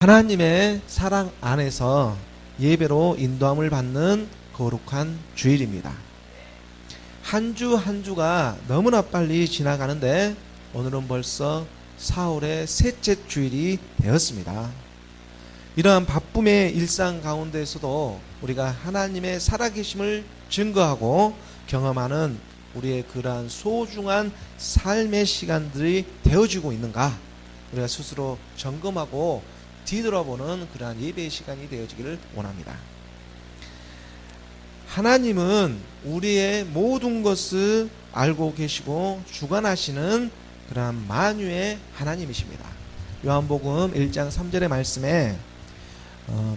하나님의 사랑 안에서 예배로 인도함을 받는 거룩한 주일입니다. 한 주 한 주가 너무나 빨리 지나가는데 오늘은 벌써 4월의 셋째 주일이 되었습니다. 이러한 바쁨의 일상 가운데에서도 우리가 하나님의 살아계심을 증거하고 경험하는 우리의 그러한 소중한 삶의 시간들이 되어지고 있는가, 우리가 스스로 점검하고 뒤돌아보는 그러한 예배의 시간이 되어지기를 원합니다. 하나님은 우리의 모든 것을 알고 계시고 주관하시는 그러한 만유의 하나님이십니다. 요한복음 1장 3절의 말씀에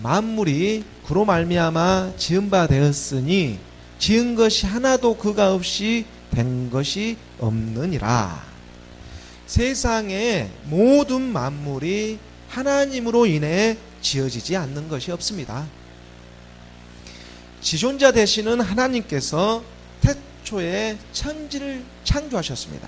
만물이 그로 말미암아 지은 바 되었으니 지은 것이 하나도 그가 없이 된 것이 없느니라. 세상의 모든 만물이 하나님으로 인해 지어지지 않는 것이 없습니다. 지존자 되시는 하나님께서 태초에 천지를 창조하셨습니다.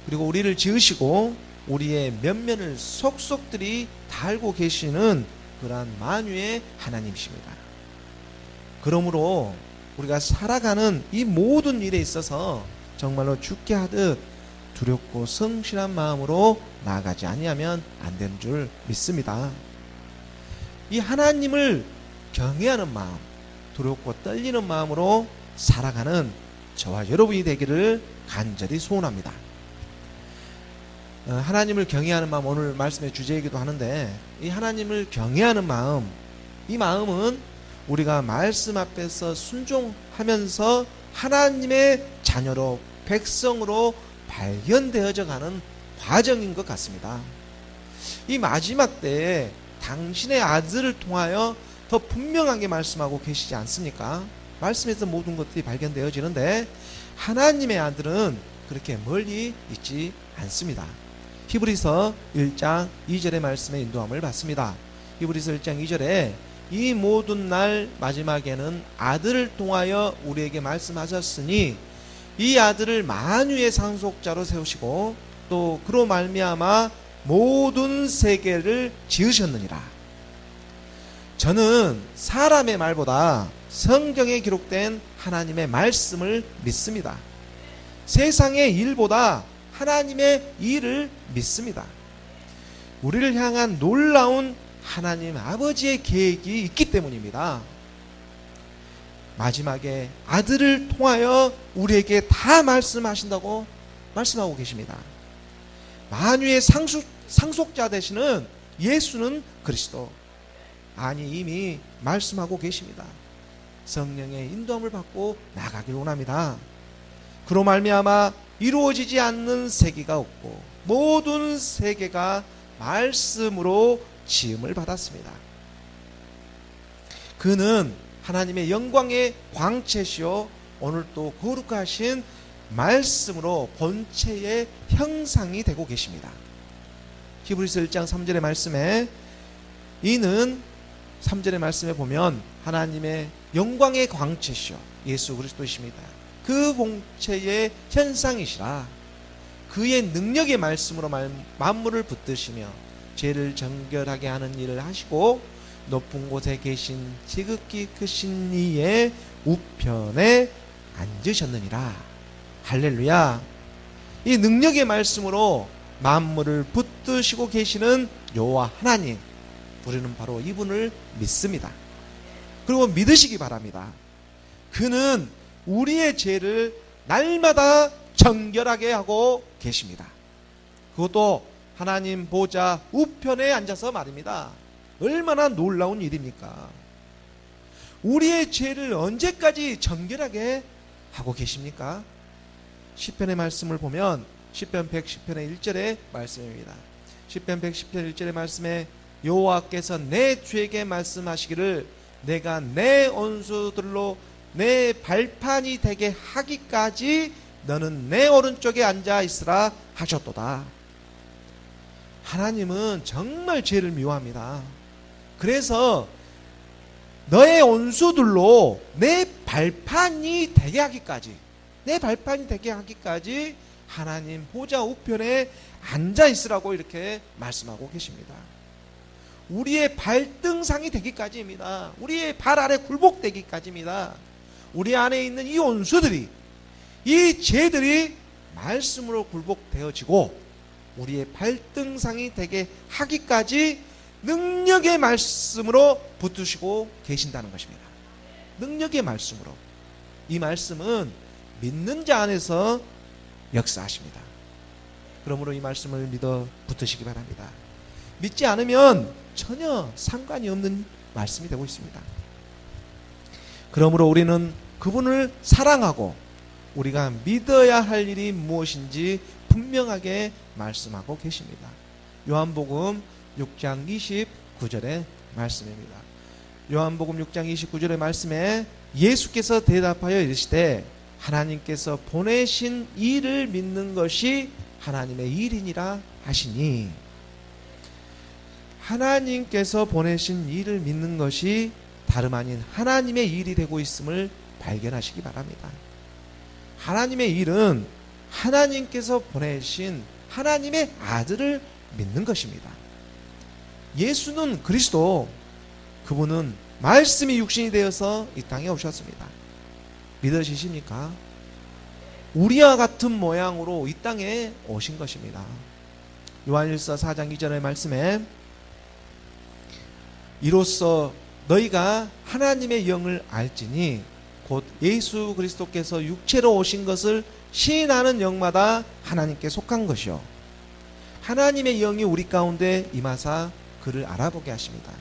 그리고 우리를 지으시고 우리의 면면을 속속들이 다 알고 계시는 그러한 만유의 하나님이십니다. 그러므로 우리가 살아가는 이 모든 일에 있어서 정말로 죽게 하듯 두렵고 성실한 마음으로 나아가지 아니하면 안 되는 줄 믿습니다. 이 하나님을 경외하는 마음, 두렵고 떨리는 마음으로 살아가는 저와 여러분이 되기를 간절히 소원합니다. 하나님을 경외하는 마음, 오늘 말씀의 주제이기도 하는데, 이 하나님을 경외하는 마음, 이 마음은 우리가 말씀 앞에서 순종하면서 하나님의 자녀로, 백성으로 발견되어져 가는 과정인 것 같습니다. 이 마지막 때에 당신의 아들을 통하여 더 분명하게 말씀하고 계시지 않습니까? 말씀에서 모든 것들이 발견되어지는데 하나님의 아들은 그렇게 멀리 있지 않습니다. 히브리서 1장 2절의 말씀에 인도함을 받습니다. 히브리서 1장 2절에 이 모든 날 마지막에는 아들을 통하여 우리에게 말씀하셨으니 이 아들을 만유의 상속자로 세우시고 또 그로 말미암아 모든 세계를 지으셨느니라. 저는 사람의 말보다 성경에 기록된 하나님의 말씀을 믿습니다. 세상의 일보다 하나님의 일을 믿습니다. 우리를 향한 놀라운 하나님 아버지의 계획이 있기 때문입니다. 마지막에 아들을 통하여 우리에게 다 말씀하신다고 말씀하고 계십니다. 만유의 상속자 되시는 예수는 그리스도, 아니 이미 말씀하고 계십니다. 성령의 인도함을 받고 나가길 원합니다. 그로 말미암아 이루어지지 않는 세계가 없고 모든 세계가 말씀으로 지음을 받았습니다. 그는 하나님의 영광의 광채시요 오늘 또 거룩하신 말씀으로 본체의 형상이 되고 계십니다. 히브리서 1장 3절의 말씀에 이는 3절의 말씀에 보면 하나님의 영광의 광채시요 예수 그리스도이십니다. 그 본체의 현상이시라. 그의 능력의 말씀으로 만물을 붙드시며 죄를 정결하게 하는 일을 하시고 높은 곳에 계신 지극히 크신 이의 우편에 앉으셨느니라. 할렐루야. 이 능력의 말씀으로 만물을 붙드시고 계시는 여호와 하나님, 우리는 바로 이분을 믿습니다. 그리고 믿으시기 바랍니다. 그는 우리의 죄를 날마다 정결하게 하고 계십니다. 그것도 하나님 보좌 우편에 앉아서 말입니다. 얼마나 놀라운 일입니까? 우리의 죄를 언제까지 정결하게 하고 계십니까? 시편의 말씀을 보면 시편 110편의 1절의 말씀입니다. 시편 110편 1절의 말씀에 여호와께서 내 죄에게 말씀하시기를 내가 내 원수들로 내 발판이 되게 하기까지 너는 내 오른쪽에 앉아 있으라 하셨도다. 하나님은 정말 죄를 미워합니다. 그래서 너의 원수들로 내 발판이 되게 하기까지, 내 발판이 되게 하기까지 하나님 보좌 우편에 앉아 있으라고 이렇게 말씀하고 계십니다. 우리의 발등상이 되기까지입니다. 우리의 발 아래 굴복되기까지입니다. 우리 안에 있는 이 온수들이, 이 죄들이 말씀으로 굴복되어지고 우리의 발등상이 되게 하기까지 능력의 말씀으로 붙드시고 계신다는 것입니다. 능력의 말씀으로. 이 말씀은 믿는 자 안에서 역사하십니다. 그러므로 이 말씀을 믿어 붙으시기 바랍니다. 믿지 않으면 전혀 상관이 없는 말씀이 되고 있습니다. 그러므로 우리는 그분을 사랑하고 우리가 믿어야 할 일이 무엇인지 분명하게 말씀하고 계십니다. 요한복음 6장 29절의 말씀입니다. 요한복음 6장 29절의 말씀에 예수께서 대답하여 이르시되 하나님께서 보내신 이를 믿는 것이 하나님의 일이니라 하시니, 하나님께서 보내신 이를 믿는 것이 다름 아닌 하나님의 일이 되고 있음을 발견하시기 바랍니다. 하나님의 일은 하나님께서 보내신 하나님의 아들을 믿는 것입니다. 예수는 그리스도, 그분은 말씀이 육신이 되어서 이 땅에 오셨습니다. 믿으시십니까? 우리와 같은 모양으로 이 땅에 오신 것입니다. 요한일서 4장 2절의 말씀에 이로써 너희가 하나님의 영을 알지니 곧 예수 그리스도께서 육체로 오신 것을 시인하는 영마다 하나님께 속한 것이요 하나님의 영이 우리 가운데 임하사 그를 알아보게 하십니다.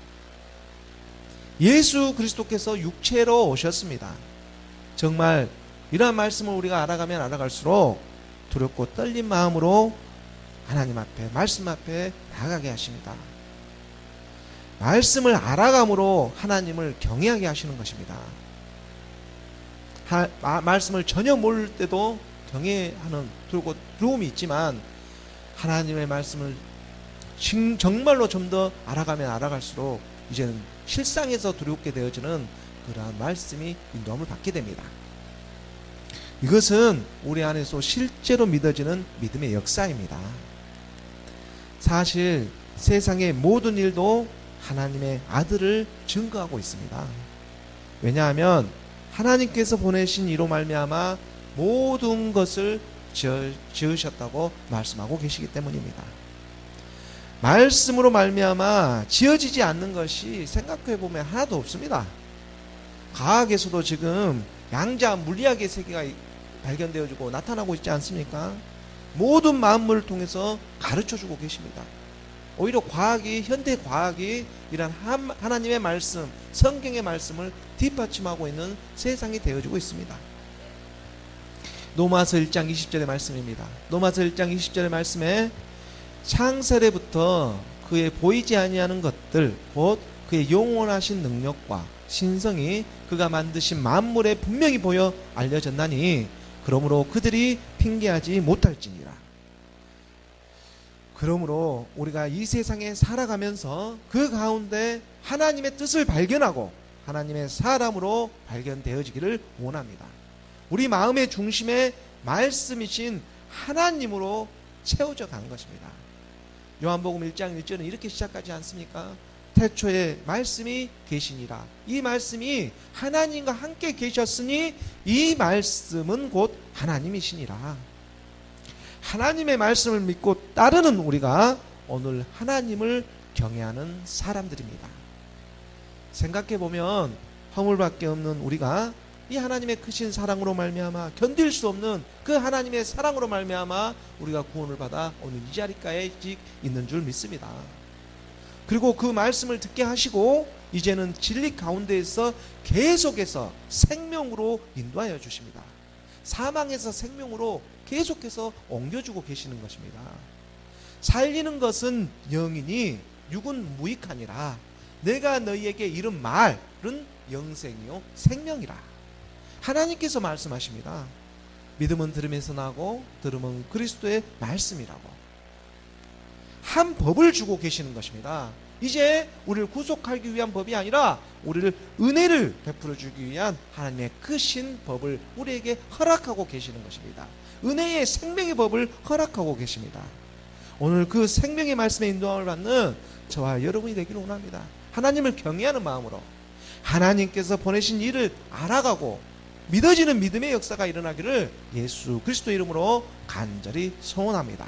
예수 그리스도께서 육체로 오셨습니다. 정말 이러한 말씀을 우리가 알아가면 알아갈수록 두렵고 떨린 마음으로 하나님 앞에, 말씀 앞에 나아가게 하십니다. 말씀을 알아감으로 하나님을 경외하게 하시는 것입니다. 말씀을 전혀 모를 때도 경외하는 두려움이 있지만 하나님의 말씀을 정말로 좀 더 알아가면 알아갈수록 이제는 실상에서 두렵게 되어지는 그러한 말씀이 인도함을 받게 됩니다. 이것은 우리 안에서 실제로 믿어지는 믿음의 역사입니다. 사실 세상의 모든 일도 하나님의 아들을 증거하고 있습니다. 왜냐하면 하나님께서 보내신 이로 말미암아 모든 것을 지으셨다고 말씀하고 계시기 때문입니다. 말씀으로 말미암아 지어지지 않는 것이 생각해보면 하나도 없습니다. 과학에서도 지금 양자 물리학의 세계가 발견되어지고 나타나고 있지 않습니까? 모든 만물을 통해서 가르쳐주고 계십니다. 오히려 과학이, 현대 과학이 이런 하나님의 말씀, 성경의 말씀을 뒷받침하고 있는 세상이 되어지고 있습니다. 로마서 1장 20절의 말씀입니다. 로마서 1장 20절의 말씀에 창세래부터 그의 보이지 아니하는 것들, 곧 그의 영원하신 능력과 신성이 그가 만드신 만물에 분명히 보여 알려졌나니 그러므로 그들이 핑계하지 못할지니라. 그러므로 우리가 이 세상에 살아가면서 그 가운데 하나님의 뜻을 발견하고 하나님의 사람으로 발견되어지기를 원합니다. 우리 마음의 중심에 말씀이신 하나님으로 채워져 간 것입니다. 요한복음 1장 1절은 이렇게 시작하지 않습니까? 태초에 말씀이 계시니라. 이 말씀이 하나님과 함께 계셨으니 이 말씀은 곧 하나님이시니라. 하나님의 말씀을 믿고 따르는 우리가 오늘 하나님을 경외하는 사람들입니다. 생각해보면 허물밖에 없는 우리가 이 하나님의 크신 사랑으로 말미암아 견딜 수 없는 그 하나님의 사랑으로 말미암아 우리가 구원을 받아 오늘 이 자리까지 있는 줄 믿습니다. 그리고 그 말씀을 듣게 하시고 이제는 진리 가운데에서 계속해서 생명으로 인도하여 주십니다. 사망에서 생명으로 계속해서 옮겨주고 계시는 것입니다. 살리는 것은 영이니 육은 무익하니라. 내가 너희에게 이른 말은 영생이요 생명이라. 하나님께서 말씀하십니다. 믿음은 들음에서 나고 들음은 그리스도의 말씀이라고. 한 법을 주고 계시는 것입니다. 이제 우리를 구속하기 위한 법이 아니라 우리를 은혜를 베풀어 주기 위한 하나님의 크신 법을 우리에게 허락하고 계시는 것입니다. 은혜의 생명의 법을 허락하고 계십니다. 오늘 그 생명의 말씀에 인도함을 받는 저와 여러분이 되기를 원합니다. 하나님을 경외하는 마음으로 하나님께서 보내신 일을 알아가고 믿어지는 믿음의 역사가 일어나기를 예수 그리스도 이름으로 간절히 소원합니다.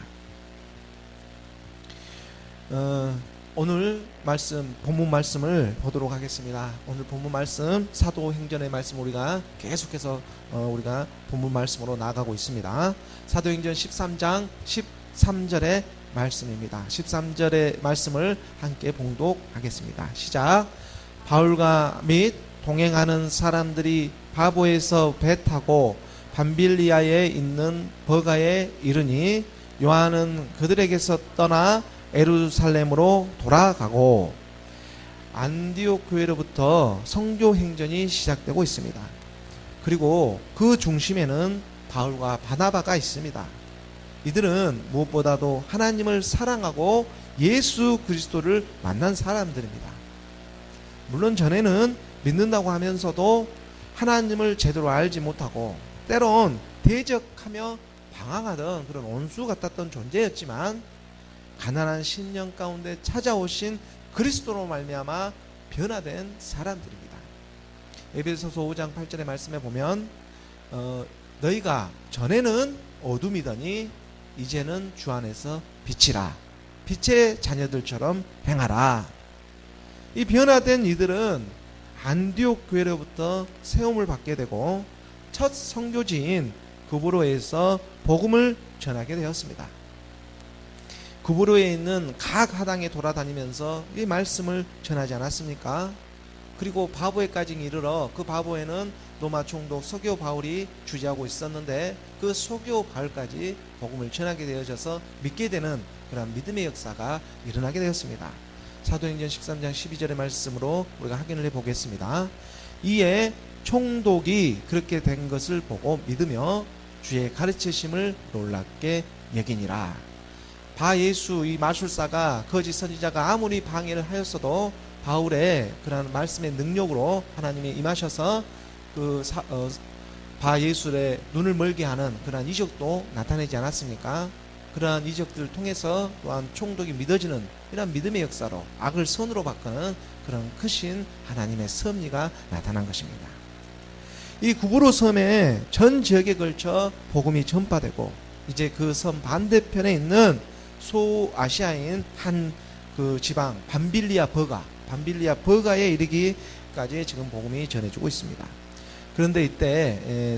오늘 말씀, 본문 말씀을 보도록 하겠습니다. 오늘 본문 말씀, 사도행전의 말씀 우리가 계속해서 우리가 본문 말씀으로 나아가고 있습니다. 사도행전 13장 13절의 말씀입니다. 13절의 말씀을 함께 봉독하겠습니다. 시작. 바울과 및 동행하는 사람들이 바보에서 배 타고 밤빌리아에 있는 버가에 이르니 요한은 그들에게서 떠나 예루살렘으로 돌아가고 안디옥 교회로부터 선교 행전이 시작되고 있습니다. 그리고 그 중심에는 바울과 바나바가 있습니다. 이들은 무엇보다도 하나님을 사랑하고 예수 그리스도를 만난 사람들입니다. 물론 전에는 믿는다고 하면서도 하나님을 제대로 알지 못하고 때론 대적하며 방황하던 그런 원수 같았던 존재였지만 가난한 신령 가운데 찾아오신 그리스도로 말미암아 변화된 사람들입니다. 에베소서 5장 8절의 말씀에 보면 너희가 전에는 어둠이더니 이제는 주 안에서 빛이라 빛의 자녀들처럼 행하라. 이 변화된 이들은 안디옥 교회로부터 세움을 받게 되고 첫 선교지인 구브로에서 복음을 전하게 되었습니다. 구브로에 있는 각 하당에 돌아다니면서 이 말씀을 전하지 않았습니까? 그리고 바보에까지 이르러 그 바보에는 로마 총독 서기오 바울이 주재하고 있었는데 그 서기오 바울까지 복음을 전하게 되어져서 믿게 되는 그런 믿음의 역사가 일어나게 되었습니다. 사도행전 13장 12절의 말씀으로 우리가 확인을 해보겠습니다. 이에 총독이 그렇게 된 것을 보고 믿으며 주의 가르치심을 놀랍게 여기니라. 바 예수 이 마술사가 거짓 선지자가 아무리 방해를 하였어도 바울의 그런 말씀의 능력으로 하나님이 임하셔서 바 예수의 눈을 멀게 하는 그러한 이적도 나타내지 않았습니까? 그러한 이적들을 통해서 또한 총독이 믿어지는 이런 믿음의 역사로 악을 선으로 바꾸는 그런 크신 하나님의 섭리가 나타난 것입니다. 이 구브로 섬의 전 지역에 걸쳐 복음이 전파되고 이제 그 섬 반대편에 있는 소아시아인 한 그 지방 밤빌리아 버가에 이르기까지 지금 복음이 전해지고 있습니다. 그런데 이때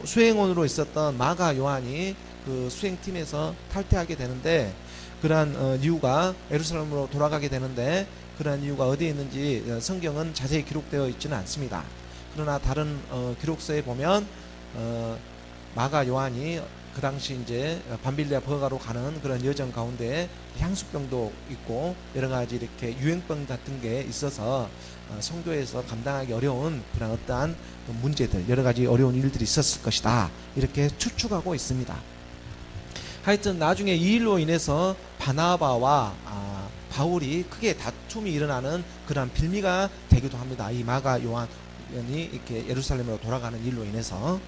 수행원으로 있었던 마가 요한이 그 수행팀에서 탈퇴하게 되는데 그러한 이유가 예루살렘으로 돌아가게 되는데 그러한 이유가 어디에 있는지 성경은 자세히 기록되어 있지는 않습니다. 그러나 다른 기록서에 보면 마가 요한이 그 당시 이제 밤빌리아 버가로 가는 그런 여정 가운데 향수병도 있고 여러 가지 이렇게 유행병 같은 게 있어서 성도에서 감당하기 어려운 그런 어떠한 문제들 여러 가지 어려운 일들이 있었을 것이다 이렇게 추측하고 있습니다. 하여튼 나중에 이 일로 인해서 바나바와 바울이 크게 다툼이 일어나는 그런 빌미가 되기도 합니다. 이 마가 요한이 이렇게 예루살렘으로 돌아가는 일로 인해서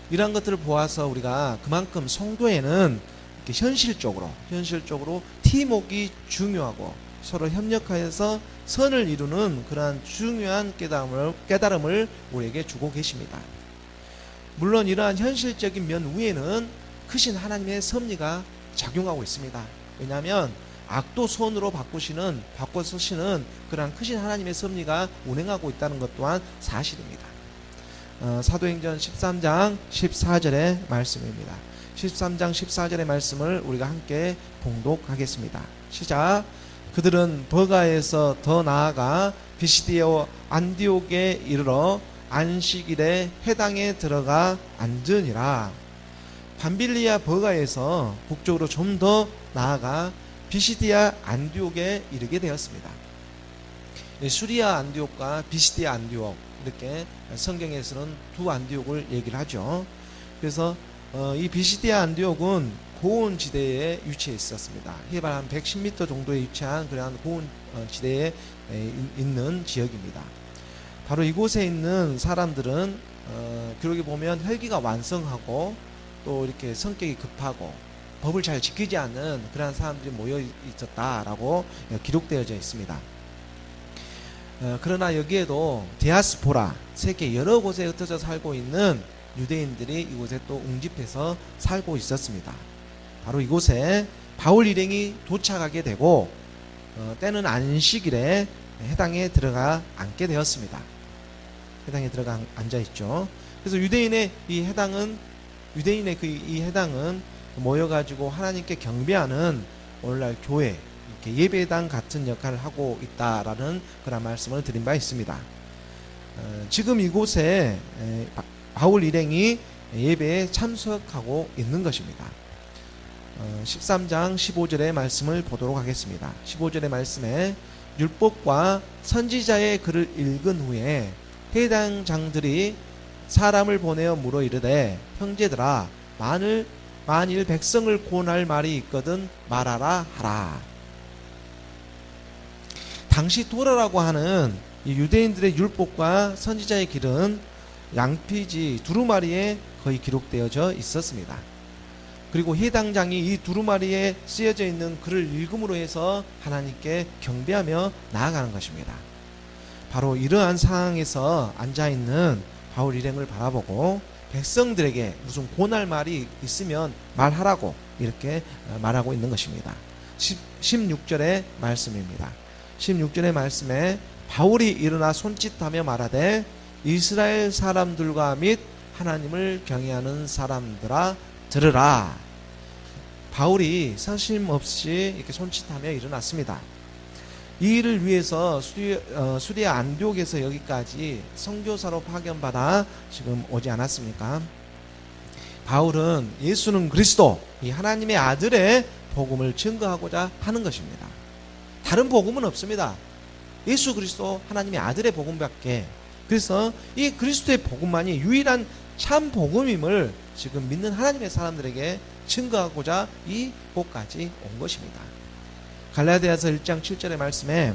이러한 것들을 보아서 우리가 그만큼 성도에는 이렇게 현실적으로 팀워크가 중요하고 서로 협력하여서 선을 이루는 그러한 중요한 깨달음을 우리에게 주고 계십니다. 물론 이러한 현실적인 면 위에는 크신 하나님의 섭리가 작용하고 있습니다. 왜냐하면 악도 선으로 바꿔 쓰시는 그러한 크신 하나님의 섭리가 운행하고 있다는 것 또한 사실입니다. 사도행전 13장 14절의 말씀입니다. 13장 14절의 말씀을 우리가 함께 봉독하겠습니다. 시작. 그들은 버가에서 더 나아가 비시디아 안디옥에 이르러 안식일에 회당에 들어가 앉으니라. 밤빌리아 버가에서 북쪽으로 좀 더 나아가 비시디아 안디옥에 이르게 되었습니다. 수리아 안디옥과 비시디아 안디옥 이렇게 성경에서는 두 안디옥을 얘기를 하죠. 그래서 이 비시디아 안디옥은 고온 지대에 위치해 있었습니다. 해발 한 110m 정도에 위치한 그러한 고온 지대에 있는 지역입니다. 바로 이곳에 있는 사람들은 기록에 보면 혈기가 완성하고 또 이렇게 성격이 급하고 법을 잘 지키지 않는 그러한 사람들이 모여 있었다라고 기록되어져 있습니다. 그러나 여기에도 디아스포라, 세계 여러 곳에 흩어져 살고 있는 유대인들이 이곳에 또 웅집해서 살고 있었습니다. 바로 이곳에 바울 일행이 도착하게 되고 때는 안식일에 해당에 들어가 앉게 되었습니다. 해당에 들어가 앉아 있죠. 그래서 유대인의 이 해당은 모여가지고 하나님께 경배하는 오늘날 교회, 이렇게 예배당 같은 역할을 하고 있다라는 그런 말씀을 드린 바 있습니다. 지금 이곳에 바울 일행이 예배에 참석하고 있는 것입니다. 13장 15절의 말씀을 보도록 하겠습니다. 15절의 말씀에 율법과 선지자의 글을 읽은 후에 해당 장들이 사람을 보내어 물어 이르되 형제들아 만일 백성을 고날 말이 있거든 말하라 하라. 당시 도라라고 하는 이 유대인들의 율법과 선지자의 길은 양피지 두루마리에 거의 기록되어져 있었습니다. 그리고 해당장이 이 두루마리에 쓰여져 있는 글을 읽음으로 해서 하나님께 경배하며 나아가는 것입니다. 바로 이러한 상황에서 앉아있는 바울 일행을 바라보고 백성들에게 무슨 고날 말이 있으면 말하라고 이렇게 말하고 있는 것입니다. 16절의 말씀입니다. 16절의 말씀에 바울이 일어나 손짓하며 말하되 이스라엘 사람들과 및 하나님을 경외하는 사람들아 들으라. 바울이 서심없이 이렇게 손짓하며 일어났습니다. 이 일을 위해서 수리아 안디옥에서 여기까지 선교사로 파견받아 지금 오지 않았습니까? 바울은 예수는 그리스도, 이 하나님의 아들의 복음을 증거하고자 하는 것입니다. 다른 복음은 없습니다. 예수 그리스도 하나님의 아들의 복음밖에. 그래서 이 그리스도의 복음만이 유일한 참 복음임을 지금 믿는 하나님의 사람들에게 증거하고자 이 곳까지 온 것입니다. 갈라디아서 1장 7절의 말씀에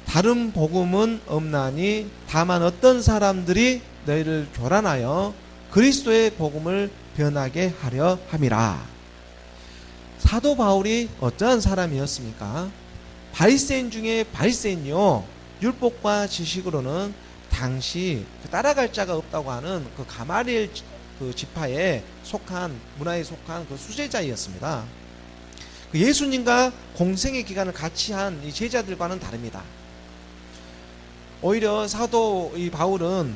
다른 복음은 없나니 다만 어떤 사람들이 너희를 교란하여 그리스도의 복음을 변하게 하려 함이라. 사도 바울이 어떠한 사람이었습니까? 바리새인 중에 바리새인이요, 율법과 지식으로는 당시 따라갈 자가 없다고 하는 그 가마리엘 그 지파에 속한, 문화에 속한 그 수제자였습니다. 그 예수님과 공생의 기간을 같이 한 이 제자들과는 다릅니다. 오히려 사도 이 바울은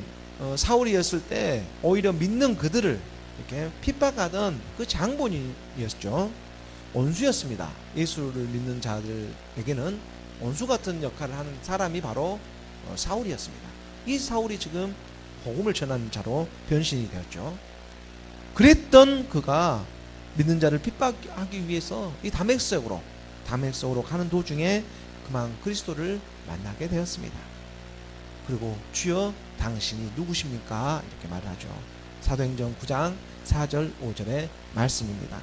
사울이었을 때 오히려 믿는 그들을 이렇게 핍박하던 그 장본인이었죠. 원수였습니다. 예수를 믿는 자들에게는 원수 같은 역할을 하는 사람이 바로 사울이었습니다. 이 사울이 지금 복음을 전하는 자로 변신이 되었죠. 그랬던 그가 믿는 자를 핍박하기 위해서 이 다메섹으로 가는 도중에 그만 그리스도를 만나게 되었습니다. 그리고 주여 당신이 누구십니까? 이렇게 말을 하죠. 사도행전 9장 4절 5절의 말씀입니다.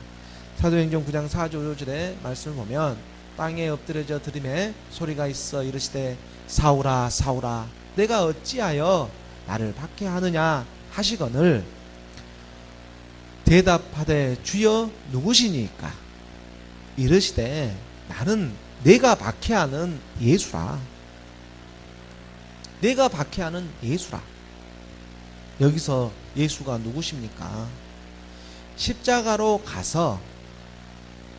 사도행전 9장 4절 5절의 말씀을 보면 땅에 엎드려져 들음에 소리가 있어 이르시되 사울아 사울아 내가 어찌하여 나를 박해하느냐 하시거늘 대답하되 주여 누구시니까 이르시되 나는 내가 박해하는 예수라. 내가 박해하는 예수라. 여기서 예수가 누구십니까? 십자가로 가서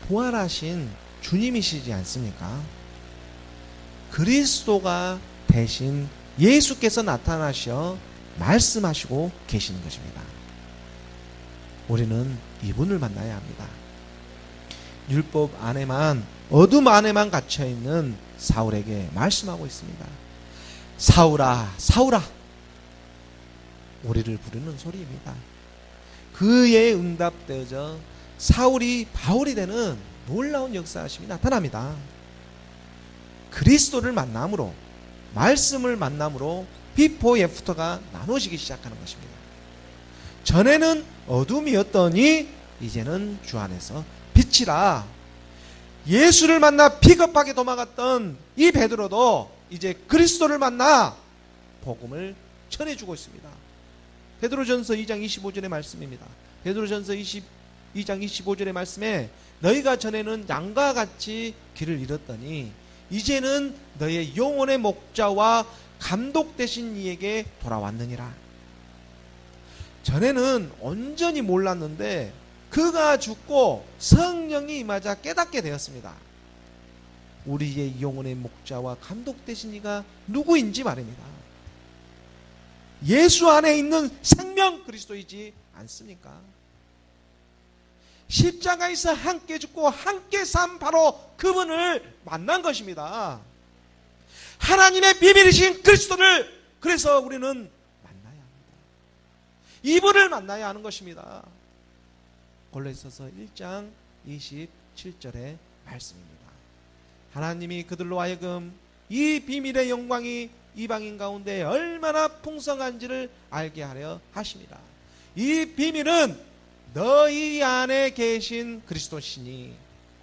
부활하신 주님이시지 않습니까? 그리스도가 대신 예수께서 나타나셔 말씀하시고 계시는 것입니다. 우리는 이분을 만나야 합니다. 율법 안에만, 어둠 안에만 갇혀있는 사울에게 말씀하고 있습니다. 사울아 사울아, 우리를 부르는 소리입니다. 그의 응답되어져 사울이 바울이 되는 놀라운 역사하심이 나타납니다. 그리스도를 만남으로, 말씀을 만남으로 비포 애프터가 나눠지기 시작하는 것입니다. 전에는 어둠이었더니 이제는 주 안에서 빛이라. 예수를 만나 비겁하게 도망갔던 이 베드로도 이제 그리스도를 만나 복음을 전해주고 있습니다. 베드로전서 2장 25절의 말씀입니다. 베드로전서 22장 25절의 말씀에 너희가 전에는 양과 같이 길을 잃었더니 이제는 너의 영혼의 목자와 감독 되신 이에게 돌아왔느니라. 전에는 온전히 몰랐는데 그가 죽고 성령이 임하자 깨닫게 되었습니다. 우리의 영혼의 목자와 감독 되신 이가 누구인지 말입니다. 예수 안에 있는 생명 그리스도이지 않습니까? 십자가에서 함께 죽고 함께 산 바로 그분을 만난 것입니다. 하나님의 비밀이신 그리스도를 그래서 우리는 만나야 합니다. 이분을 만나야 하는 것입니다. 골로새서 1장 27절의 말씀입니다. 하나님이 그들로 하여금 이 비밀의 영광이 이방인 가운데 얼마나 풍성한지를 알게 하려 하십니다. 이 비밀은 너희 안에 계신 그리스도시니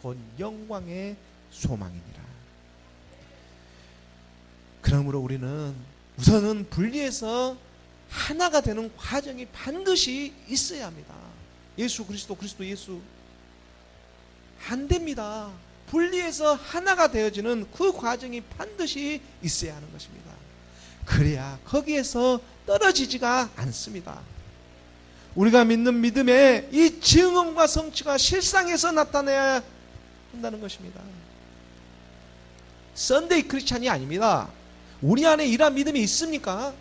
곧 영광의 소망이니라. 그러므로 우리는 우선은 분리해서 하나가 되는 과정이 반드시 있어야 합니다. 예수 그리스도 예수 안 됩니다. 분리해서 하나가 되어지는 그 과정이 반드시 있어야 하는 것입니다. 그래야 거기에서 떨어지지가 않습니다. 우리가 믿는 믿음의 이 증언과 성취가 실상에서 나타나야 한다는 것입니다. 썬데이 크리스찬이 아닙니다. 우리 안에 이러한 믿음이 있습니까?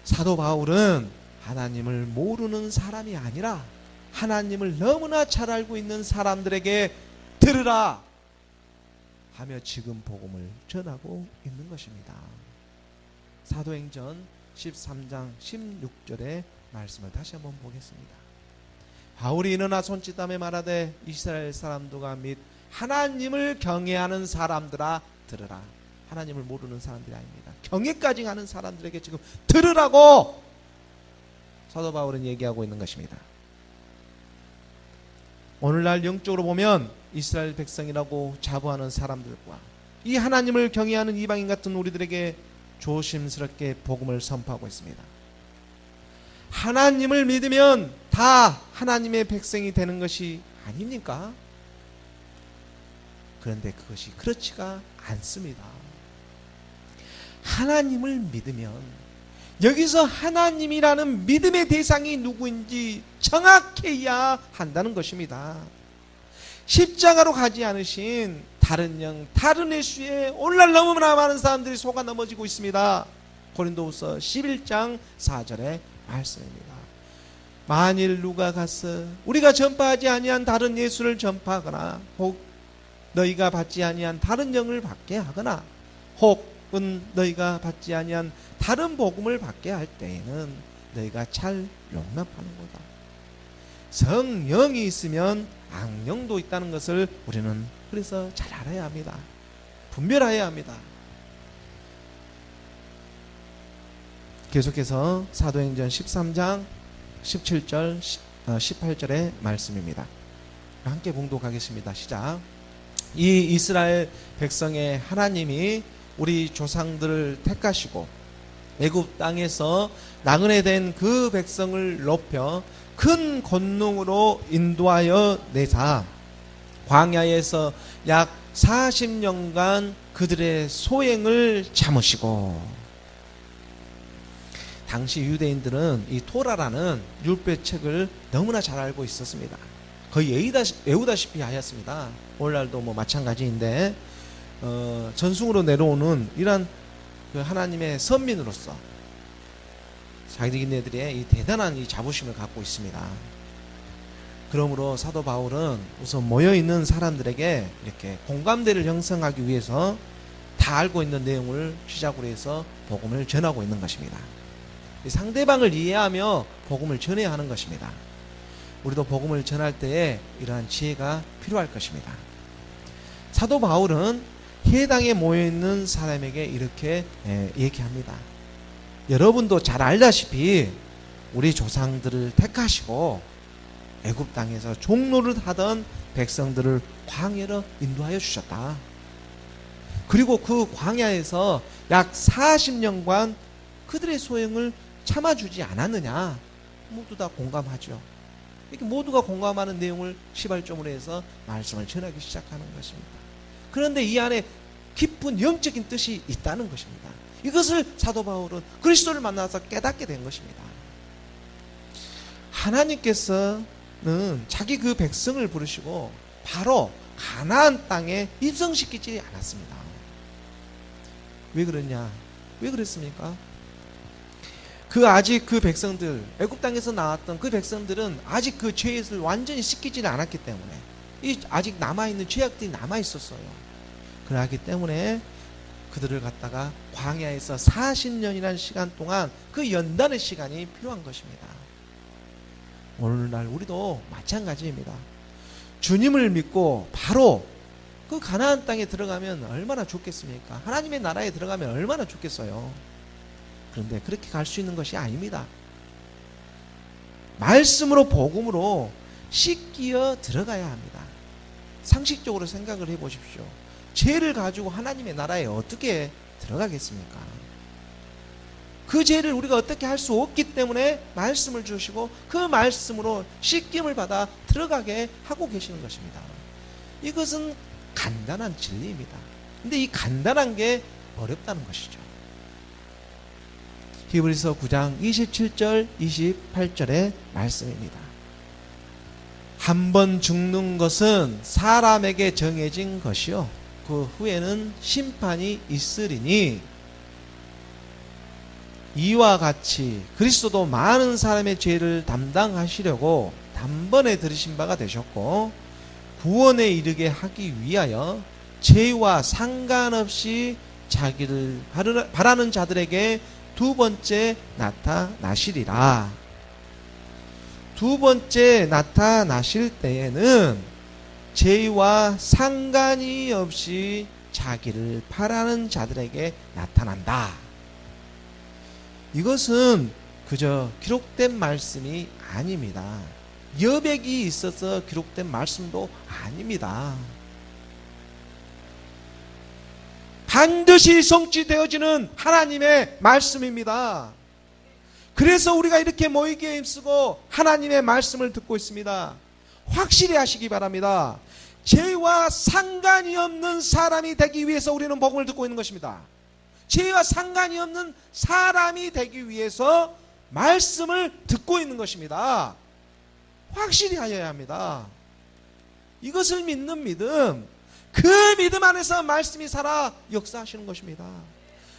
사도 바울은 하나님을 모르는 사람이 아니라 하나님을 너무나 잘 알고 있는 사람들에게 들으라 하며 지금 복음을 전하고 있는 것입니다. 사도행전 13장 16절의 말씀을 다시 한번 보겠습니다. 바울이 일어나 손짓하며 말하되 이스라엘 사람들과 및 하나님을 경외하는 사람들아 들으라. 하나님을 모르는 사람들이 아닙니다. 경외까지 하는 사람들에게 지금 들으라고 사도 바울은 얘기하고 있는 것입니다. 오늘날 영적으로 보면 이스라엘 백성이라고 자부하는 사람들과 이 하나님을 경외하는 이방인 같은 우리들에게 조심스럽게 복음을 선포하고 있습니다. 하나님을 믿으면 다 하나님의 백성이 되는 것이 아닙니까? 그런데 그것이 그렇지가 않습니다. 하나님을 믿으면 여기서 하나님이라는 믿음의 대상이 누구인지 정확해야 한다는 것입니다. 십자가로 가지 않으신 다른 영, 다른 예수에 오늘날 너무나 많은 사람들이 속아 넘어지고 있습니다. 고린도후서 11장 4절의 말씀입니다. 만일 누가 가서 우리가 전파하지 아니한 다른 예수를 전파하거나 혹 너희가 받지 아니한 다른 영을 받게 하거나 혹은 너희가 받지 아니한 다른 복음을 받게 할 때에는 너희가 잘 용납하는 거다. 성령이 있으면 악령도 있다는 것을 우리는 그래서 잘 알아야 합니다. 분별해야 합니다. 계속해서 사도행전 13장 17절 18절의 말씀입니다. 함께 봉독하겠습니다. 시작. 이 이스라엘 백성의 하나님이 우리 조상들을 택하시고 애굽 땅에서 나그네 된 그 백성을 높여 큰 권능으로 인도하여 내사 광야에서 약 40년간 그들의 소행을 참으시고. 당시 유대인들은 이 토라라는 율법책을 너무나 잘 알고 있었습니다. 거의 외우다시피 하였습니다. 오늘날도 뭐 마찬가지인데 전승으로 내려오는 이런 그 하나님의 선민으로서 자기네들의 이 대단한 이 자부심을 갖고 있습니다. 그러므로 사도 바울은 우선 모여있는 사람들에게 이렇게 공감대를 형성하기 위해서 다 알고 있는 내용을 시작으로 해서 복음을 전하고 있는 것입니다. 상대방을 이해하며 복음을 전해야 하는 것입니다. 우리도 복음을 전할 때에 이러한 지혜가 필요할 것입니다. 사도 바울은 해당에 모여있는 사람에게 이렇게 얘기합니다. 여러분도 잘 알다시피 우리 조상들을 택하시고 애굽 땅에서 종로를 하던 백성들을 광야로 인도하여 주셨다. 그리고 그 광야에서 약 40년간 그들의 소행을 참아주지 않았느냐. 모두 다 공감하죠. 이렇게 모두가 공감하는 내용을 시발점으로 해서 말씀을 전하기 시작하는 것입니다. 그런데 이 안에 깊은 영적인 뜻이 있다는 것입니다. 이것을 사도 바울은 그리스도를 만나서 깨닫게 된 것입니다. 하나님께서는 자기 그 백성을 부르시고 바로 가나안 땅에 입성시키지 않았습니다. 왜 그러냐? 왜 그랬습니까? 아직 그 백성들, 애굽 땅에서 나왔던 그 백성들은 아직 그 죄를 완전히 씻기지는 않았기 때문에 아직 남아있는 죄악들이 남아있었어요. 그러기 때문에 그들을 갖다가 광야에서 40년이라는 시간 동안 그 연단의 시간이 필요한 것입니다. 오늘날 우리도 마찬가지입니다. 주님을 믿고 바로 그 가나안 땅에 들어가면 얼마나 좋겠습니까? 하나님의 나라에 들어가면 얼마나 좋겠어요. 그런데 그렇게 갈 수 있는 것이 아닙니다. 말씀으로 복음으로 씻기어 들어가야 합니다. 상식적으로 생각을 해보십시오. 죄를 가지고 하나님의 나라에 어떻게 들어가겠습니까? 그 죄를 우리가 어떻게 할 수 없기 때문에 말씀을 주시고 그 말씀으로 씻김을 받아 들어가게 하고 계시는 것입니다. 이것은 간단한 진리입니다. 근데 이 간단한 게 어렵다는 것이죠. 히브리서 9장 27절 28절의 말씀입니다. 한 번 죽는 것은 사람에게 정해진 것이요 그 후에는 심판이 있으리니 이와 같이 그리스도도 많은 사람의 죄를 담당하시려고 단번에 들으신 바가 되셨고 구원에 이르게 하기 위하여 죄와 상관없이 자기를 바라는 자들에게 두 번째 나타나시리라. 두 번째 나타나실 때에는 죄와 상관이 없이 자기를 바라는 자들에게 나타난다. 이것은 그저 기록된 말씀이 아닙니다. 여백이 있어서 기록된 말씀도 아닙니다. 반드시 성취되어지는 하나님의 말씀입니다. 그래서 우리가 이렇게 모이기에 힘쓰고 하나님의 말씀을 듣고 있습니다. 확실히 하시기 바랍니다. 죄와 상관이 없는 사람이 되기 위해서 우리는 복음을 듣고 있는 것입니다. 죄와 상관이 없는 사람이 되기 위해서 말씀을 듣고 있는 것입니다. 확실히 하여야 합니다. 이것을 믿는 믿음, 그 믿음 안에서 말씀이 살아 역사하시는 것입니다.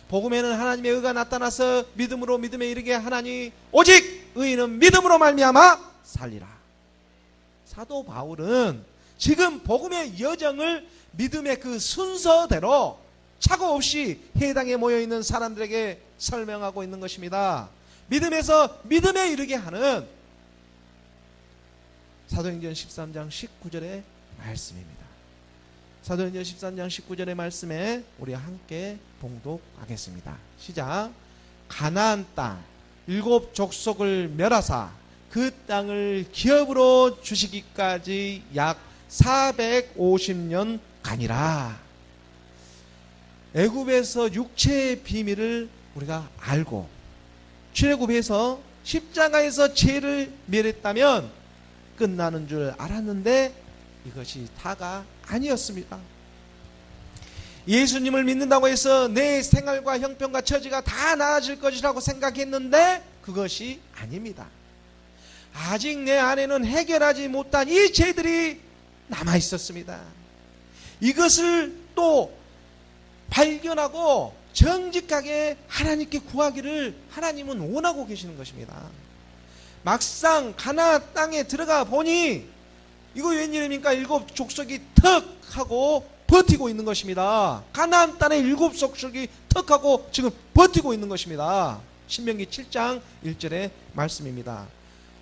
복음에는 하나님의 의가 나타나서 믿음으로 믿음에 이르게 하나니 오직 의인은 믿음으로 말미암아 살리라. 사도 바울은 지금 복음의 여정을 믿음의 그 순서대로 착오 없이 해당에 모여있는 사람들에게 설명하고 있는 것입니다. 믿음에서 믿음에 이르게 하는 사도행전 13장 19절의 말씀입니다. 사도행전 13장 19절의 말씀에 우리 함께 봉독하겠습니다. 시작. 가나안 땅 7 족속을 멸하사 그 땅을 기업으로 주시기까지 약 450년 가니라. 애굽에서 육체의 비밀을 우리가 알고 출애굽에서 십자가에서 죄를 멸했다면 끝나는 줄 알았는데 이것이 다가 아니었습니다. 예수님을 믿는다고 해서 내 생활과 형편과 처지가 다 나아질 것이라고 생각했는데 그것이 아닙니다. 아직 내 안에는 해결하지 못한 이 죄들이 남아 있었습니다. 이것을 또 발견하고 정직하게 하나님께 구하기를 하나님은 원하고 계시는 것입니다. 막상 가나안 땅에 들어가 보니 이거 웬일입니까? 7 족속이 턱 하고 버티고 있는 것입니다. 가나안 땅의 7 족속이 턱 하고 지금 버티고 있는 것입니다. 신명기 7장 1절의 말씀입니다.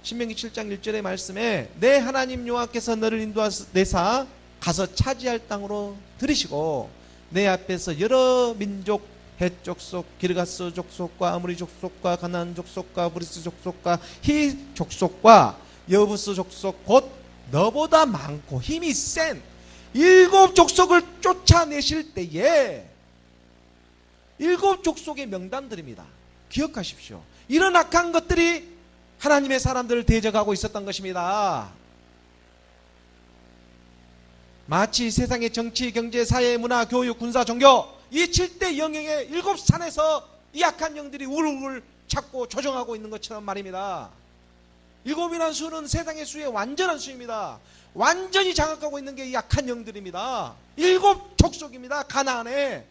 신명기 7장 1절의 말씀에 내 하나님 여호와께서 너를 인도하사 가서 차지할 땅으로 들이시고 내 앞에서 여러 민족 헷 족속, 기르가스 족속과 아모리 족속과 가나안 족속과 브리스 족속과 히 족속과 여부스 족속 곧 너보다 많고 힘이 센 7 족속을 쫓아내실 때에 7 족속의 명단들입니다. 기억하십시오. 이런 악한 것들이 하나님의 사람들을 대적하고 있었던 것입니다. 마치 세상의 정치, 경제, 사회, 문화, 교육, 군사, 종교 이 7대 영역의 7산에서 이 악한 영들이 우르르 찾고 조정하고 있는 것처럼 말입니다. 7이라는 수는 세상의 수의 완전한 수입니다. 완전히 장악하고 있는 게 이 악한 영들입니다. 7 족속입니다. 가나안에.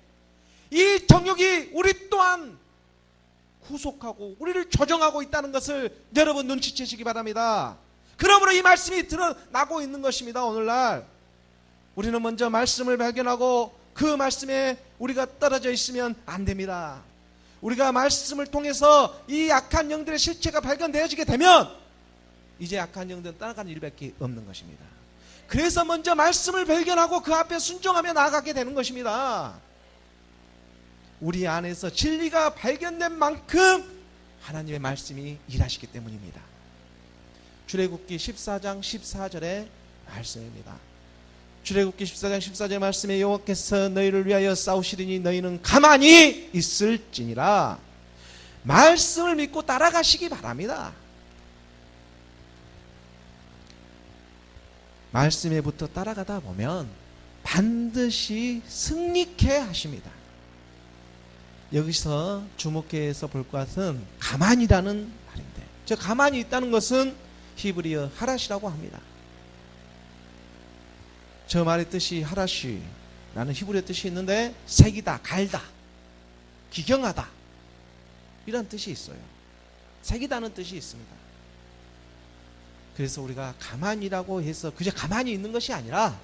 이 정욕이 우리 또한 구속하고 우리를 조정하고 있다는 것을 여러분 눈치채시기 바랍니다. 그러므로 이 말씀이 드러나고 있는 것입니다. 오늘날 우리는 먼저 말씀을 발견하고 그 말씀에 우리가 떨어져 있으면 안 됩니다. 우리가 말씀을 통해서 이 악한 영들의 실체가 발견되어지게 되면 이제 악한 영들은 따라가는 일밖에 없는 것입니다. 그래서 먼저 말씀을 발견하고 그 앞에 순종하며 나아가게 되는 것입니다. 우리 안에서 진리가 발견된 만큼 하나님의 말씀이 일하시기 때문입니다. 출애굽기 14장 14절의 말씀입니다. 출애굽기 14장 14절 말씀에 여호와께서 너희를 위하여 싸우시리니 너희는 가만히 있을지니라. 말씀을 믿고 따라가시기 바랍니다. 말씀에부터 따라가다 보면 반드시 승리케 하십니다. 여기서 주목해서 볼 것은 가만히라는 말인데, 저 가만히 있다는 것은 히브리어 하라시라고 합니다. 저 말의 뜻이 하라시라는 히브리어 뜻이 있는데 새기다, 갈다, 기경하다 이런 뜻이 있어요. 새기다는 뜻이 있습니다. 그래서 우리가 가만히라고 해서 그저 가만히 있는 것이 아니라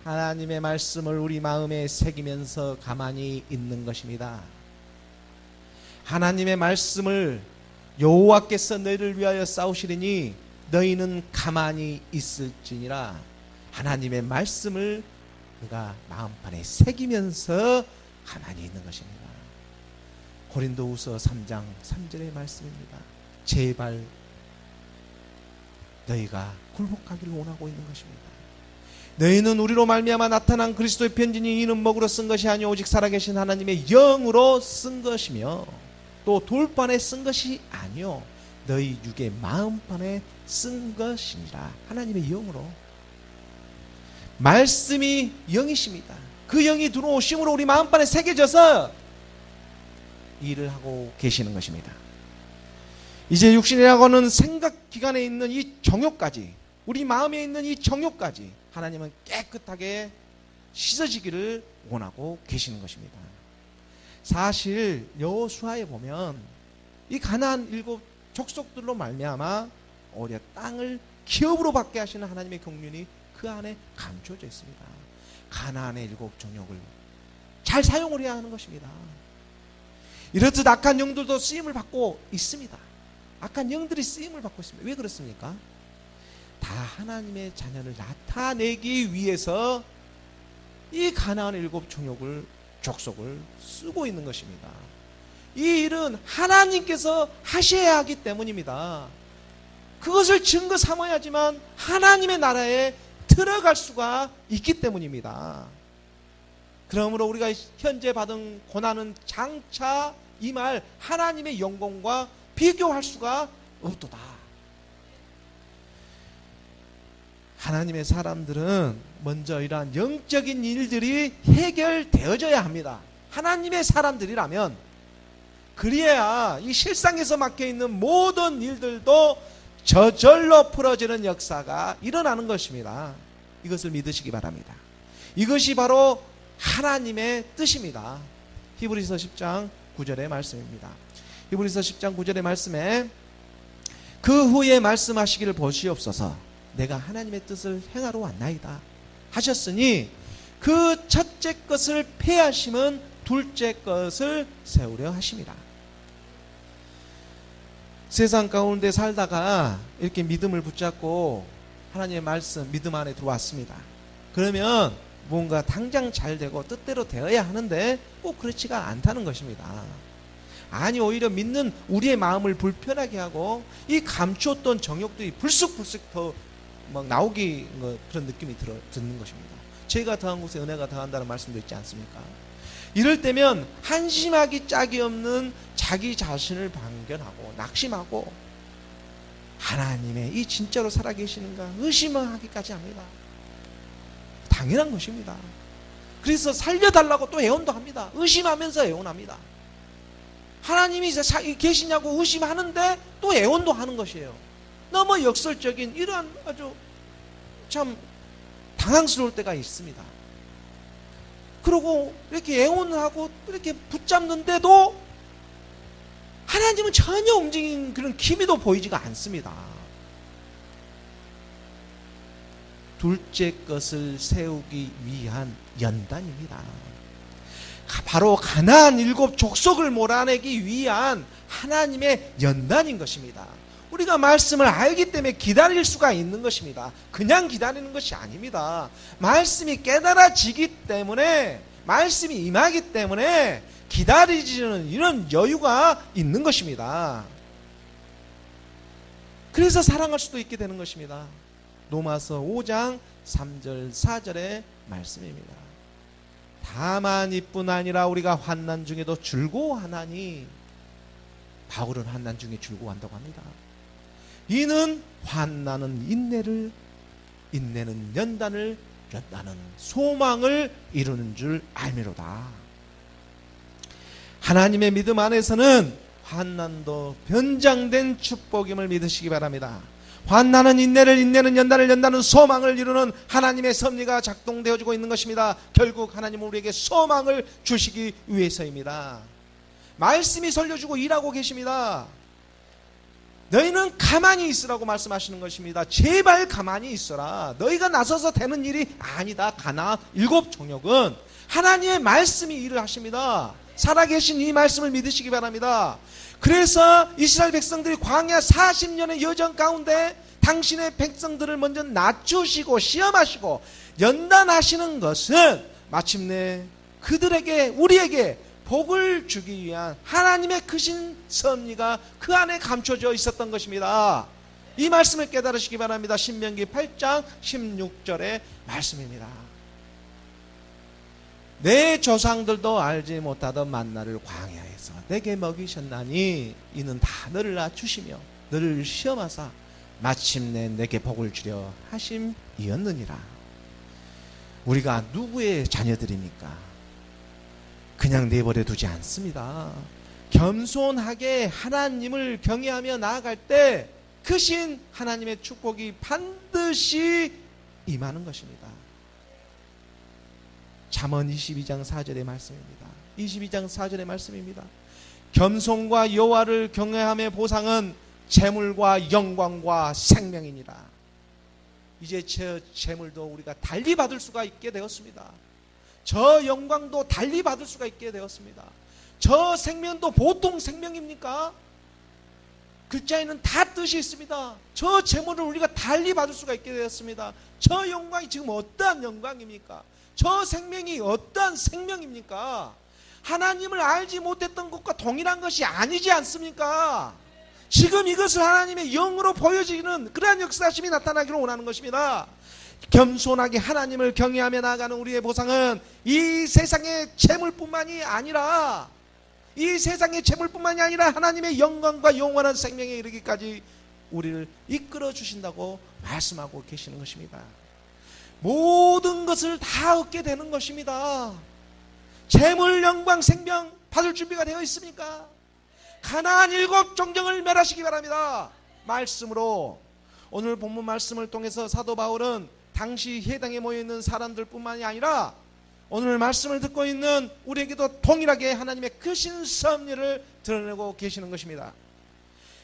하나님의 말씀을 우리 마음에 새기면서 가만히 있는 것입니다. 하나님의 말씀을 여호와께서 너희를 위하여 싸우시리니 너희는 가만히 있을지니라. 하나님의 말씀을 우리가 마음판에 새기면서 가만히 있는 것입니다. 고린도후서 3장 3절의 말씀입니다. 제발 너희가 굴복하기를 원하고 있는 것입니다. 너희는 우리로 말미암아 나타난 그리스도의 편지니 이는 먹으로 쓴 것이 아니오 오직 살아계신 하나님의 영으로 쓴 것이며 또 돌판에 쓴 것이 아니오 너희 육의 마음판에 쓴 것이니라. 하나님의 영으로. 말씀이 영이십니다. 그 영이 들어오심으로 우리 마음판에 새겨져서 일을 하고 계시는 것입니다. 이제 육신이라고 하는 생각 기관에 있는 이 정욕까지, 우리 마음에 있는 이 정욕까지 하나님은 깨끗하게 씻어지기를 원하고 계시는 것입니다. 사실 여호수아에 보면 이 가나안 7 족속들로 말미암아 오히려 땅을 기업으로 받게 하시는 하나님의 경륜이 그 안에 감춰져 있습니다. 가나안의 7 정욕을 잘 사용을 해야 하는 것입니다. 이렇듯 악한 영들도 쓰임을 받고 있습니다. 악한 영들이 쓰임을 받고 있습니다. 왜 그렇습니까? 다 하나님의 자녀를 나타내기 위해서 이 가나안의 7 정욕을 족속을 쓰고 있는 것입니다. 이 일은 하나님께서 하셔야 하기 때문입니다. 그것을 증거 삼아야지만 하나님의 나라에 들어갈 수가 있기 때문입니다. 그러므로 우리가 현재 받은 고난은 장차 이 말 하나님의 영광과 비교할 수가 없도다. 하나님의 사람들은 먼저 이러한 영적인 일들이 해결되어져야 합니다. 하나님의 사람들이라면 그래야 이 실상에서 막혀있는 모든 일들도 저절로 풀어지는 역사가 일어나는 것입니다. 이것을 믿으시기 바랍니다. 이것이 바로 하나님의 뜻입니다. 히브리서 10장 9절의 말씀입니다. 히브리서 10장 9절의 말씀에 그 후에 말씀하시기를 보시옵소서 내가 하나님의 뜻을 행하러 왔나이다 하셨으니 그 첫째 것을 폐하심은 둘째 것을 세우려 하심이라. 세상 가운데 살다가 이렇게 믿음을 붙잡고 하나님의 말씀 믿음 안에 들어왔습니다. 그러면 뭔가 당장 잘 되고 뜻대로 되어야 하는데 꼭 그렇지가 않다는 것입니다. 아니 오히려 믿는 우리의 마음을 불편하게 하고 이 감추었던 정욕들이 불쑥불쑥 더 막 나오기 그런 느낌이 듣는 것입니다. 죄가 더한 곳에 은혜가 더한다는 말씀도 있지 않습니까? 이럴 때면 한심하기 짝이 없는 자기 자신을 발견하고 낙심하고 하나님의 이 진짜로 살아계시는가 의심하기까지 합니다. 당연한 것입니다. 그래서 살려달라고 또 애원도 합니다. 의심하면서 애원합니다. 하나님이 계시냐고 의심하는데 또 애원도 하는 것이에요. 너무 역설적인 이러한 아주 참 당황스러울 때가 있습니다. 그리고 이렇게 애원하고 이렇게 붙잡는데도 하나님은 전혀 움직이는 그런 기미도 보이지가 않습니다. 둘째 것을 세우기 위한 연단입니다. 바로 가나안 7 족속을 몰아내기 위한 하나님의 연단인 것입니다. 우리가 말씀을 알기 때문에 기다릴 수가 있는 것입니다. 그냥 기다리는 것이 아닙니다. 말씀이 깨달아지기 때문에, 말씀이 임하기 때문에 기다리지는 이런 여유가 있는 것입니다. 그래서 사랑할 수도 있게 되는 것입니다. 로마서 5장 3절 4절의 말씀입니다. 다만 이뿐 아니라 우리가 환난 중에도 즐거워하나니, 바울은 환난 중에 즐거워한다고 합니다. 이는 환난은 인내를, 인내는 연단을, 연단은 소망을 이루는 줄 알미로다. 하나님의 믿음 안에서는 환난도 변장된 축복임을 믿으시기 바랍니다. 환난은 인내를, 인내는 연단을, 연단은 소망을 이루는 하나님의 섭리가 작동되어지고 있는 것입니다. 결국 하나님은 우리에게 소망을 주시기 위해서입니다. 말씀이 설려주고 일하고 계십니다. 너희는 가만히 있으라고 말씀하시는 것입니다. 제발 가만히 있어라. 너희가 나서서 되는 일이 아니다. 가나안 7 족속은 하나님의 말씀이 일을 하십니다. 살아계신 이 말씀을 믿으시기 바랍니다. 그래서 이스라엘 백성들이 광야 40년의 여정 가운데 당신의 백성들을 먼저 낮추시고 시험하시고 연단하시는 것은 마침내 그들에게, 우리에게 복을 주기 위한 하나님의 크신 섭리가 그 안에 감춰져 있었던 것입니다. 이 말씀을 깨달으시기 바랍니다. 신명기 8장 16절의 말씀입니다. 내 조상들도 알지 못하던 만나를 광야에서 내게 먹이셨나니 이는 다 너를 낮추시며 너를 시험하사 마침내 내게 복을 주려 하심이었느니라. 우리가 누구의 자녀들입니까? 그냥 내버려 두지 않습니다. 겸손하게 하나님을 경외하며 나아갈 때 크신 하나님의 축복이 반드시 임하는 것입니다. 잠언 22장 4절의 말씀입니다. 22장 4절의 말씀입니다. 겸손과 여호와를 경외함의 보상은 재물과 영광과 생명이니라. 이제 저 재물도 우리가 달리 받을 수가 있게 되었습니다. 저 영광도 달리 받을 수가 있게 되었습니다. 저 생명도 보통 생명입니까? 글자에는 다 뜻이 있습니다. 저 재물을 우리가 달리 받을 수가 있게 되었습니다. 저 영광이 지금 어떠한 영광입니까? 저 생명이 어떠한 생명입니까? 하나님을 알지 못했던 것과 동일한 것이 아니지 않습니까? 지금 이것을 하나님의 영으로 보여지는 그러한 역사심이 나타나기를 원하는 것입니다. 겸손하게 하나님을 경외하며 나아가는 우리의 보상은 이 세상의 재물뿐만이 아니라, 이 세상의 재물뿐만이 아니라 하나님의 영광과 영원한 생명에 이르기까지 우리를 이끌어 주신다고 말씀하고 계시는 것입니다. 모든 것을 다 얻게 되는 것입니다. 재물, 영광, 생명 받을 준비가 되어 있습니까? 가나안 7 족속을 멸하시기 바랍니다. 말씀으로. 오늘 본문 말씀을 통해서 사도 바울은 당시 회당에 모여있는 사람들뿐만이 아니라 오늘 말씀을 듣고 있는 우리에게도 동일하게 하나님의 크신 섭리를 드러내고 계시는 것입니다.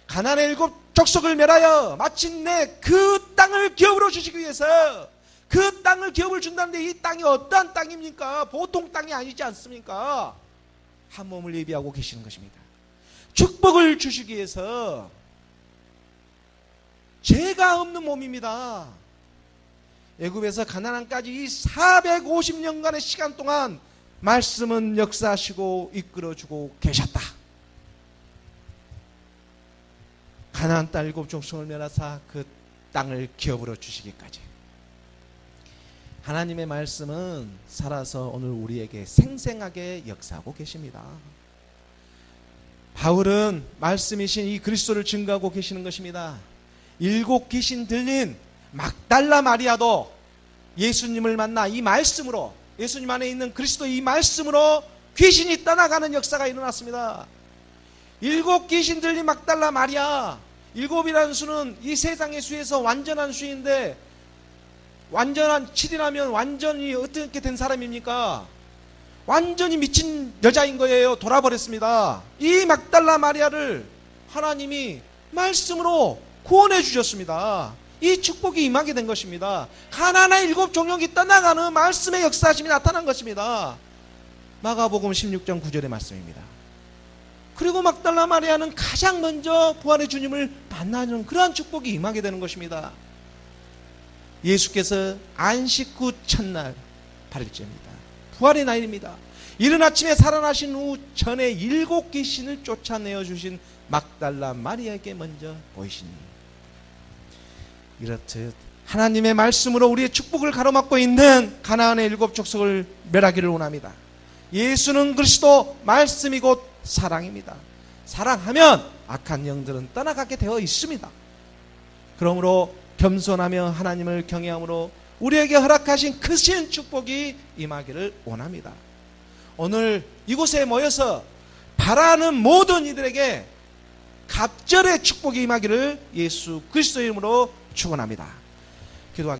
가나안의 7 족속을 멸하여 마침내 그 땅을 기업으로 주시기 위해서, 그 땅을 기업을 준다는데 이 땅이 어떠한 땅입니까? 보통 땅이 아니지 않습니까? 한 몸을 예비하고 계시는 것입니다. 축복을 주시기 위해서 죄가 없는 몸입니다. 애굽에서 가나안까지 이 450년간의 시간 동안 말씀은 역사하시고 이끌어주고 계셨다. 가나안 땅 7 족속을 멸하사 그 땅을 기업으로 주시기까지 하나님의 말씀은 살아서 오늘 우리에게 생생하게 역사하고 계십니다. 바울은 말씀이신 이 그리스도를 증거하고 계시는 것입니다. 7 귀신 들린 막달라 마리아도 예수님을 만나 이 말씀으로, 예수님 안에 있는 그리스도 이 말씀으로 귀신이 떠나가는 역사가 일어났습니다. 7 귀신 들린 막달라 마리아, 7이라는 수는 이 세상의 수에서 완전한 수인데, 완전한 7이라면 완전히 어떻게 된 사람입니까? 완전히 미친 여자인 거예요. 돌아버렸습니다. 이 막달라 마리아를 하나님이 말씀으로 구원해 주셨습니다. 이 축복이 임하게 된 것입니다. 가나안의 7 종족이 떠나가는 말씀의 역사심이 나타난 것입니다. 마가복음 16장 9절의 말씀입니다. 그리고 막달라 마리아는 가장 먼저 부활의 주님을 만나는 그러한 축복이 임하게 되는 것입니다. 예수께서 안식 후 첫날 8일째입니다. 부활의 날입니다. 이른 아침에 살아나신 후 전에 7 귀신을 쫓아내어 주신 막달라 마리아에게 먼저 보이시니, 이렇듯 하나님의 말씀으로 우리의 축복을 가로막고 있는 가나안의 7 족속을 멸하기를 원합니다. 예수는 그리스도, 말씀이 곧 사랑입니다. 사랑하면 악한 영들은 떠나가게 되어 있습니다. 그러므로 겸손하며 하나님을 경외함으로 우리에게 허락하신 크신 축복이 임하기를 원합니다. 오늘 이곳에 모여서 바라는 모든 이들에게 갑절의 축복이 임하기를 예수 그리스도의 이름으로 축원합니다. 기도하겠습니다.